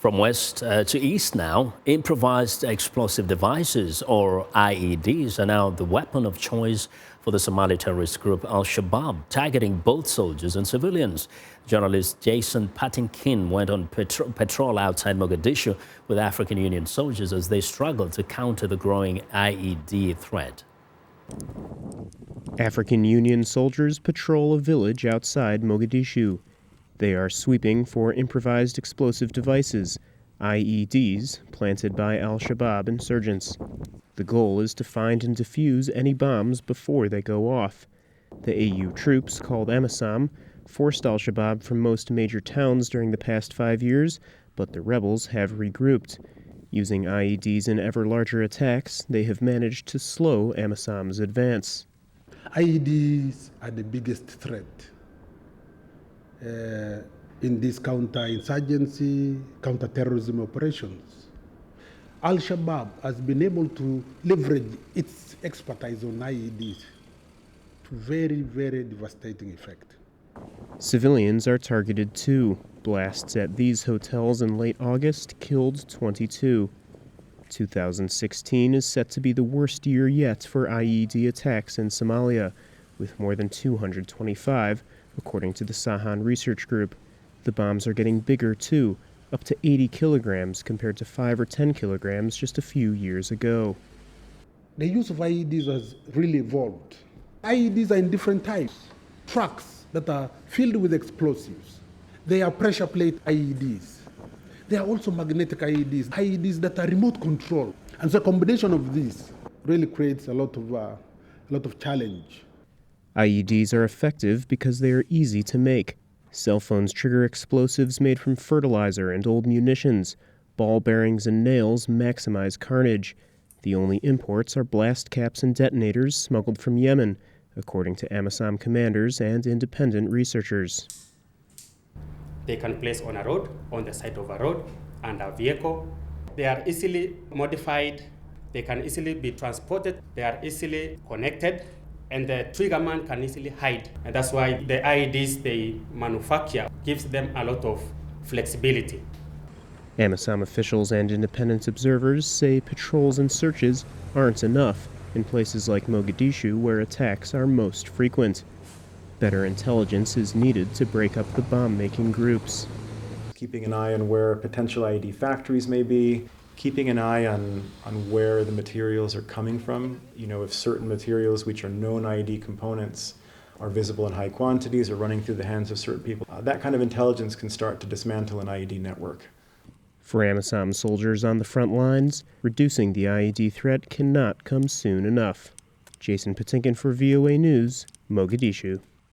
From west to east now, improvised explosive devices, or IEDs, are now the weapon of choice for the Somali terrorist group Al-Shabab, targeting both soldiers and civilians. Journalist Jason Patinkin went on patrol outside Mogadishu with African Union soldiers as they struggled to counter the growing IED threat. African Union soldiers patrol a village outside Mogadishu. They are sweeping for improvised explosive devices, IEDs, planted by Al-Shabab insurgents. The goal is to find and defuse any bombs before they go off. The AU troops, called Amisom, forced Al-Shabab from most major towns during the past 5 years, but the rebels have regrouped. Using IEDs in ever larger attacks, they have managed to slow Amisom's advance. IEDs are the biggest threat in these counter-insurgency, counter-terrorism operations. Al-Shabaab has been able to leverage its expertise on IEDs to very, very devastating effect. Civilians are targeted too. Blasts at these hotels in late August killed 22. 2016 is set to be the worst year yet for IED attacks in Somalia, with more than 225, according to the Sahan Research Group. The bombs are getting bigger too, up to 80 kilograms compared to 5 or 10 kilograms just a few years ago. The use of IEDs has really evolved. IEDs are in different types. Trucks that are filled with explosives. They are pressure plate IEDs. There are also magnetic IEDs, IEDs that are remote control. And so a combination of these really creates a lot of challenge. IEDs are effective because they are easy to make. Cell phones trigger explosives made from fertilizer and old munitions. Ball bearings and nails maximize carnage. The only imports are blast caps and detonators smuggled from Yemen, according to Amisom commanders and independent researchers. They can place on a road, on the side of a road, and a vehicle. They are easily modified. They can easily be transported. They are easily connected. And the triggerman can easily hide. And that's why the IEDs they manufacture gives them a lot of flexibility. Amisom officials and independent observers say patrols and searches aren't enough in places like Mogadishu, where attacks are most frequent. Better intelligence is needed to break up the bomb-making groups. Keeping an eye on where potential IED factories may be, keeping an eye on where the materials are coming from. If certain materials which are known IED components are visible in high quantities or running through the hands of certain people, that kind of intelligence can start to dismantle an IED network. For Amisom soldiers on the front lines, reducing the IED threat cannot come soon enough. Jason Patinkin for VOA News, Mogadishu.